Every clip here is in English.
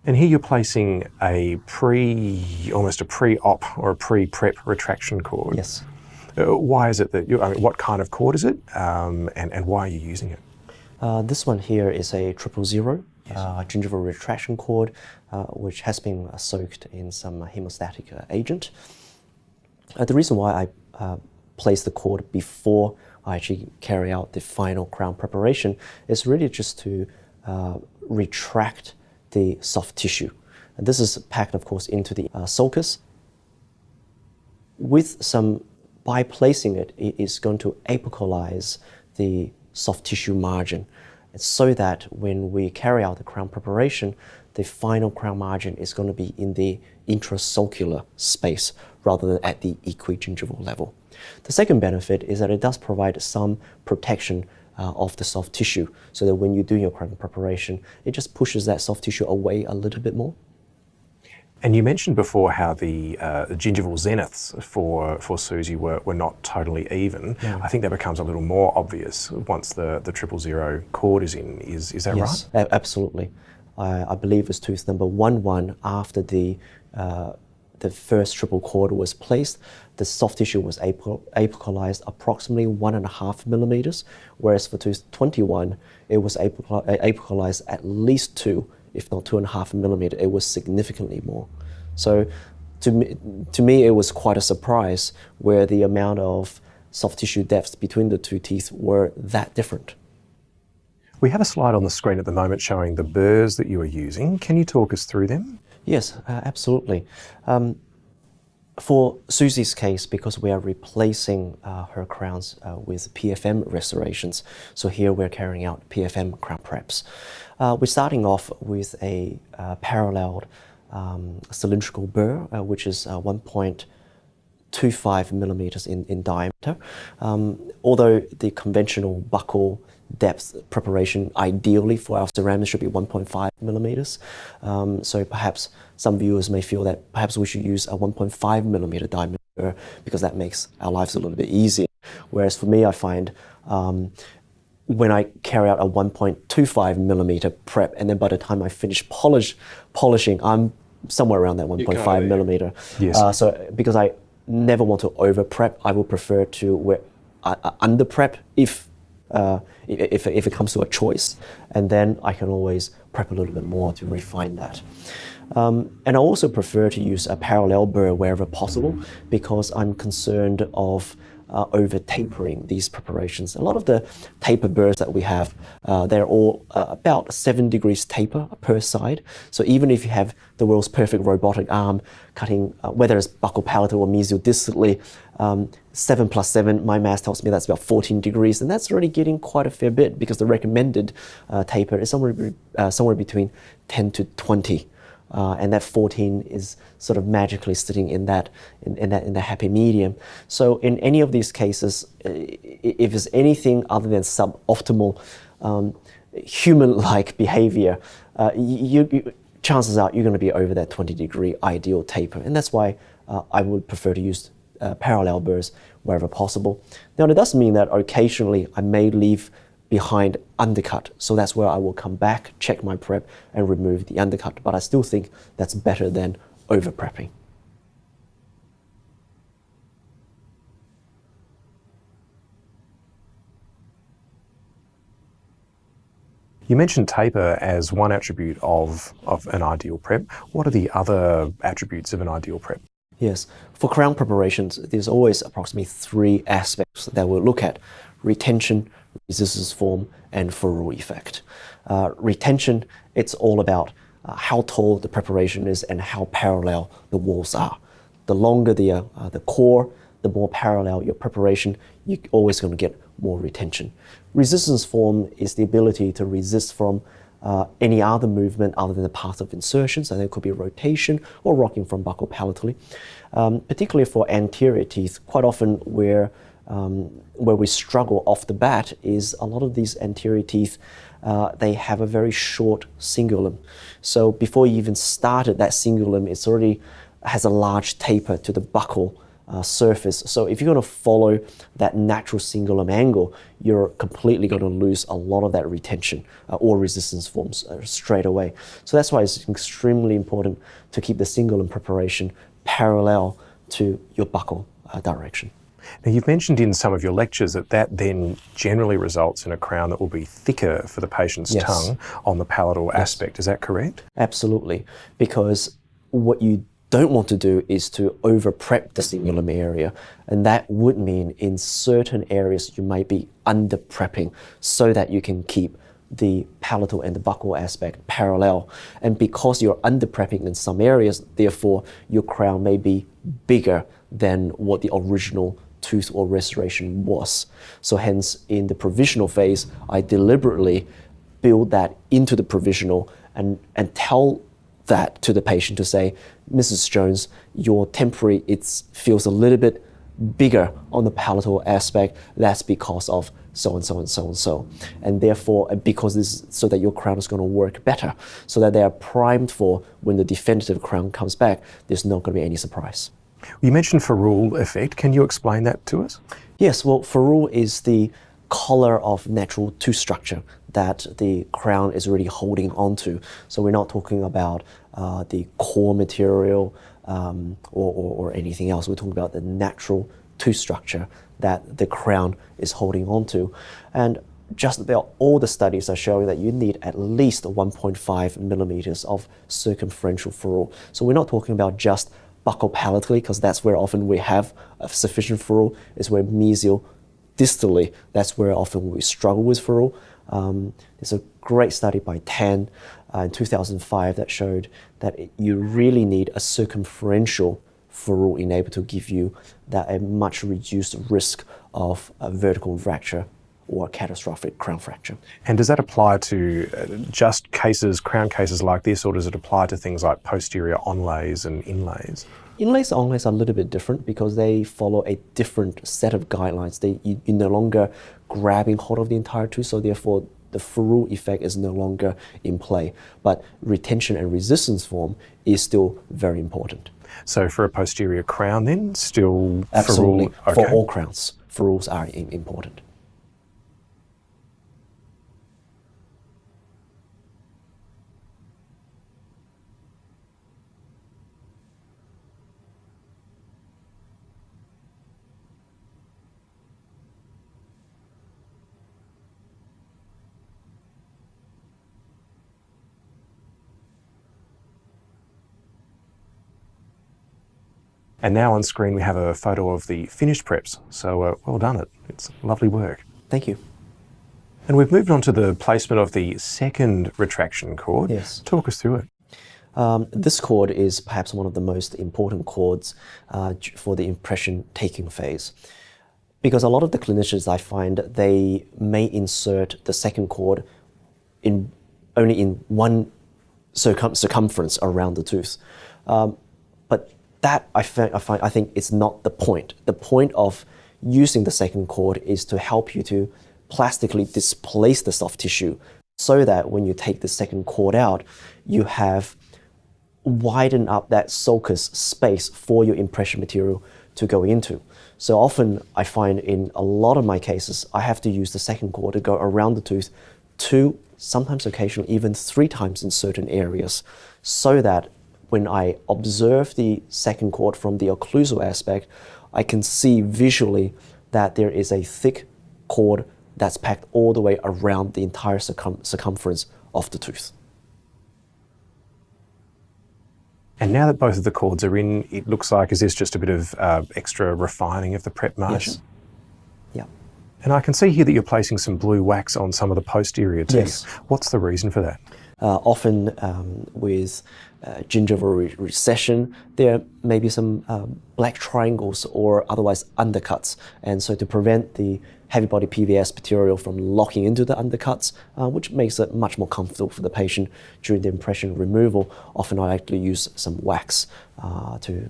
And here you're placing almost a pre-op or a pre-prep retraction cord. Yes. Why is it that what kind of cord is it, and why are you using it? This one here is a 000 Yes. gingival retraction cord, which has been soaked in some hemostatic agent. The reason why I place the cord before I actually carry out the final crown preparation is really just to retract the soft tissue. And this is packed, of course, into the sulcus. By placing it, it is going to apicalize the soft tissue margin, so that when we carry out the crown preparation, the final crown margin is going to be in the intrasulcular space rather than at the equigingival level. The second benefit is that it does provide some protection of the soft tissue, so that when you do your crown preparation, it just pushes that soft tissue away a little bit more. And you mentioned before how the gingival zeniths for Susie were not totally even. Yeah. I think that becomes a little more obvious once the 000 cord is in. Is that yes, right? Absolutely. I believe it's tooth number 11 after the first triple cord was placed. The soft tissue was apicalized approximately 1.5 millimeters, whereas for tooth 21, it was apicalized at least 2, if not 2.5 millimeters. It was significantly more. So to me, it was quite a surprise where the amount of soft tissue depths between the two teeth were that different. We have a slide on the screen at the moment showing the burrs that you are using. Can you talk us through them? Yes, absolutely. For Susie's case, because we are replacing her crowns with PFM restorations, so here we're carrying out PFM crown preps. We're starting off with a paralleled cylindrical burr, which is 1.25 millimeters in diameter. Although the conventional buccal depth preparation ideally for our ceramics should be 1.5 millimeters. So perhaps some viewers may feel that perhaps we should use a 1.5 millimeter diameter because that makes our lives a little bit easier. Whereas for me, I find when I carry out a 1.25 millimeter prep, and then by the time I finish polishing, I'm somewhere around that 1.5 millimeter. Yes. So because I never want to over prep, I would prefer to under prep if it comes to a choice, and then I can always prep a little bit more to refine that. And I also prefer to use a parallel burr wherever possible because I'm concerned of over tapering these preparations. A lot of the taper burrs that we have, they're all about 7 degrees taper per side. So even if you have the world's perfect robotic arm cutting, whether it's buccal palatal or mesial distally, 7 plus 7, my math tells me that's about 14 degrees, and that's already getting quite a fair bit because the recommended taper is somewhere between 10 to 20. And that 14 is sort of magically sitting in the happy medium. So in any of these cases, if there's anything other than suboptimal human-like behavior, chances are you're going to be over that 20-degree ideal taper, and that's why I would prefer to use parallel burrs wherever possible. Now, it does mean that occasionally I may leave behind undercut, so that's where I will come back, check my prep, and remove the undercut. But I still think that's better than over prepping. You mentioned taper as one attribute of an ideal prep. What are the other attributes of an ideal prep? Yes, for crown preparations, there's always approximately 3 aspects that we'll look at: retention, resistance form, and furrow effect. Retention, it's all about how tall the preparation is and how parallel the walls are. The longer the core, the more parallel your preparation, you're always going to get more retention. Resistance form is the ability to resist from any other movement other than the path of insertion, so there could be rotation or rocking from buccal palatally. Particularly for anterior teeth, quite often where we struggle off the bat is a lot of these anterior teeth, they have a very short cingulum. So before you even started that cingulum, it's already has a large taper to the buccal surface. So if you're going to follow that natural cingulum angle, you're completely going to lose a lot of that retention or resistance forms straight away. So that's why it's extremely important to keep the cingulum preparation parallel to your buccal direction. Now, you've mentioned in some of your lectures that then generally results in a crown that will be thicker for the patient's tongue on the palatal aspect. Is that correct? Absolutely, because what you don't want to do is to over-prep the cingulum area, and that would mean in certain areas you might be under-prepping so that you can keep the palatal and the buccal aspect parallel. And because you're under-prepping in some areas, therefore your crown may be bigger than what the original tooth or restoration was. So hence, in the provisional phase, I deliberately build that into the provisional and tell that to the patient to say, Mrs. Jones, your temporary, it feels a little bit bigger on the palatal aspect. That's because of so and so and so and so. And therefore, because this, so that your crown is going to work better, so that they are primed for when the definitive crown comes back, there's not going to be any surprise. You mentioned ferrule effect. Can you explain that to us? Yes, well, ferrule is the collar of natural tooth structure that the crown is really holding onto. So we're not talking about the core material or anything else. We're talking about the natural tooth structure that the crown is holding onto. And just about all the studies are showing that you need at least 1.5 millimeters of circumferential ferrule. So we're not talking about just buccal palatally, because that's where often we have a sufficient ferrule, is where mesial distally, that's where often we struggle with ferrule. There's a great study by Tan in 2005 that showed that you really need a circumferential ferrule in able to give you that a much reduced risk of a vertical fracture or a catastrophic crown fracture. And does that apply to just cases, crown cases like this, or does it apply to things like posterior onlays and inlays? Inlays and onlays are a little bit different because they follow a different set of guidelines. You're no longer grabbing hold of the entire tooth, so therefore the ferrule effect is no longer in play. But retention and resistance form is still very important. So for a posterior crown then, still Absolutely. ferrule? Okay. For all crowns, ferrules are important. And now on screen we have a photo of the finished preps. So well done, it's lovely work. Thank you. And we've moved on to the placement of the second retraction cord. Yes. Talk us through it. This cord is perhaps one of the most important cords for the impression taking phase. Because a lot of the clinicians, I find, they may insert the second cord only in one circumference around the tooth. But that I think it's not the point. The point of using the second cord is to help you to plastically displace the soft tissue so that when you take the second cord out, you have widened up that sulcus space for your impression material to go into. So often I find in a lot of my cases, I have to use the second cord to go around the tooth 2, sometimes occasionally even 3 times in certain areas, so that when I observe the second cord from the occlusal aspect, I can see visually that there is a thick cord that's packed all the way around the entire circumference of the tooth. And now that both of the cords are in, it looks like, is this just a bit of extra refining of the prep margin? Yes. Yeah. And I can see here that you're placing some blue wax on some of the posterior teeth. Yes. What's the reason for that? Often with gingival recession, there may be some black triangles or otherwise undercuts. And so to prevent the heavy body PVS material from locking into the undercuts, which makes it much more comfortable for the patient during the impression removal, often I actually use some wax to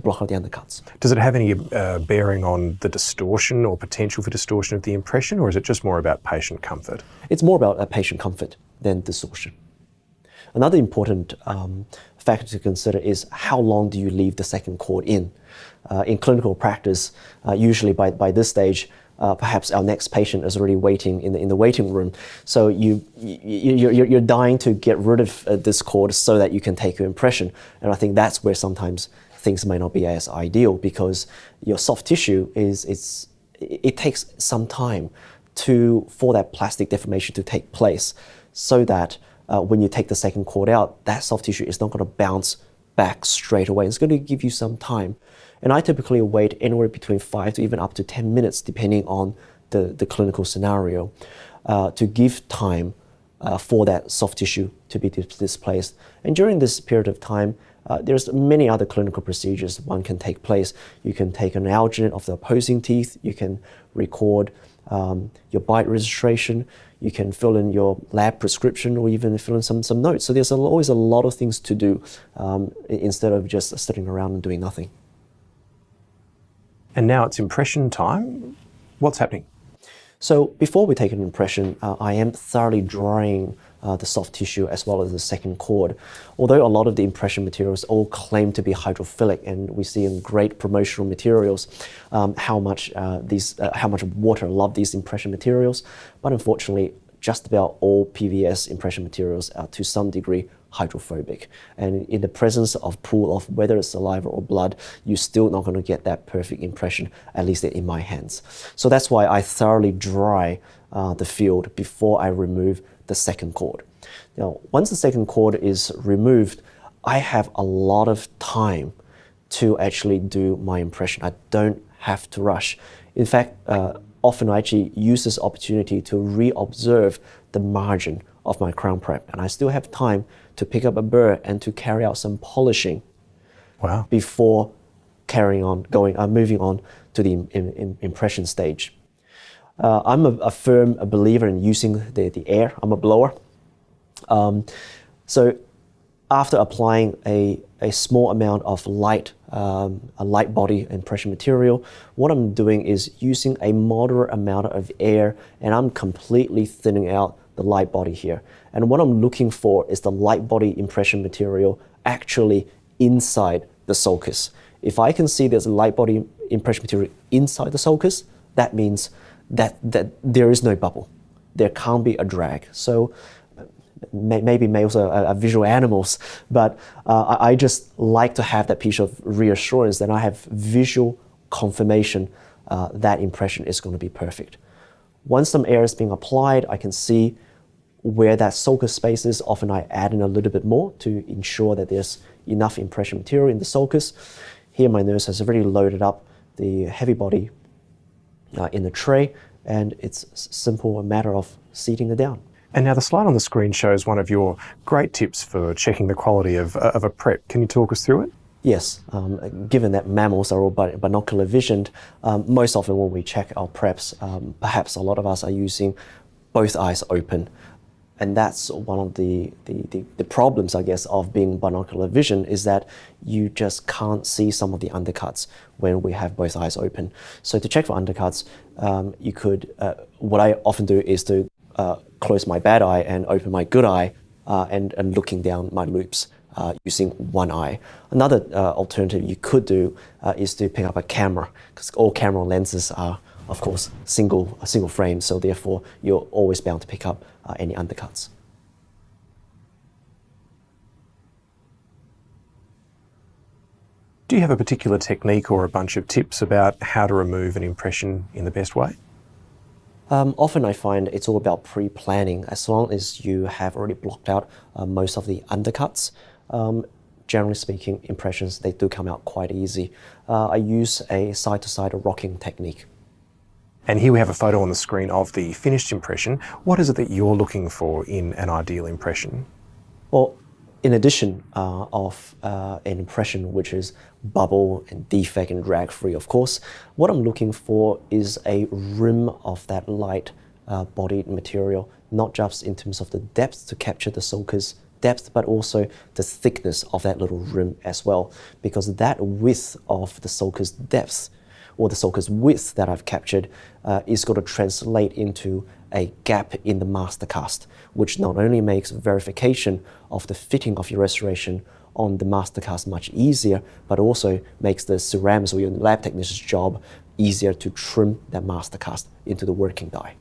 block out the undercuts. Does it have any bearing on the distortion or potential for distortion of the impression, or is it just more about patient comfort? It's more about patient comfort than distortion. Another important factor to consider is how long do you leave the second chord in? In clinical practice, usually by this stage, perhaps our next patient is already waiting in the waiting room. So you're dying to get rid of this cord so that you can take your impression. And I think that's where sometimes things may not be as ideal, because your soft tissue it takes some time for that plastic deformation to take place, so that when you take the second cord out, that soft tissue is not going to bounce back straight away. It's going to give you some time. And I typically wait anywhere between 5 to even up to 10 minutes, depending on the clinical scenario, to give time for that soft tissue to be displaced. And during this period of time, there's many other clinical procedures one can take place. You can take an alginate of the opposing teeth. You can record your bite registration. You can fill in your lab prescription, or even fill in some notes. So there's always a lot of things to do instead of just sitting around and doing nothing. And now it's impression time. What's happening? So before we take an impression, I am thoroughly drying the soft tissue as well as the second chord. Although a lot of the impression materials all claim to be hydrophilic, and we see in great promotional materials how much water love these impression materials, but unfortunately, just about all PVS impression materials are to some degree hydrophobic. And in the presence of pool of whether it's saliva or blood, you're still not going to get that perfect impression, at least in my hands. So that's why I thoroughly dry the field before I remove the second chord. Now, once the second chord is removed, I have a lot of time to actually do my impression. I don't have to rush. In fact, often I actually use this opportunity to re-observe the margin of my crown prep, and I still have time to pick up a burr and to carry out some polishing. Wow. Before moving on to the impression stage. I'm a firm believer in using the air. I'm a blower. So after applying a small amount of a light body impression material, what I'm doing is using a moderate amount of air, and I'm completely thinning out the light body here. And what I'm looking for is the light body impression material actually inside the sulcus. If I can see there's a light body impression material inside the sulcus, that means that there is no bubble. There can't be a drag. So maybe males are visual animals, but I just like to have that piece of reassurance that I have visual confirmation that impression is going to be perfect. Once some air is being applied, I can see where that sulcus space is. Often I add in a little bit more to ensure that there's enough impression material in the sulcus. Here my nurse has already loaded up the heavy body in the tray, and it's simple a matter of seating it down. And now the slide on the screen shows one of your great tips for checking the quality of a prep. Can you talk us through it? Yes, given that mammals are all binocular visioned, most often when we check our preps, perhaps a lot of us are using both eyes open. And that's one of the problems, I guess, of being binocular vision, is that you just can't see some of the undercuts when we have both eyes open. So to check for undercuts, you could, what I often do is to close my bad eye and open my good eye and looking down my loops using one eye. Another alternative you could do is to pick up a camera, because all camera lenses are, of course, a single frame, so therefore you're always bound to pick up any undercuts. Do you have a particular technique or a bunch of tips about how to remove an impression in the best way? Often I find it's all about pre-planning. As long as you have already blocked out most of the undercuts, generally speaking, impressions, they do come out quite easy. I use a side-to-side rocking technique. And here we have a photo on the screen of the finished impression. What is it that you're looking for in an ideal impression? Well, in addition of an impression which is bubble and defect and drag-free, of course, what I'm looking for is a rim of that light bodied material, not just in terms of the depth to capture the sulcus depth, but also the thickness of that little rim as well, because that width of the sulcus depth or the sulcus width that I've captured is going to translate into a gap in the master cast, which not only makes verification of the fitting of your restoration on the master cast much easier, but also makes the ceramist or your lab technician's job easier to trim that master cast into the working die.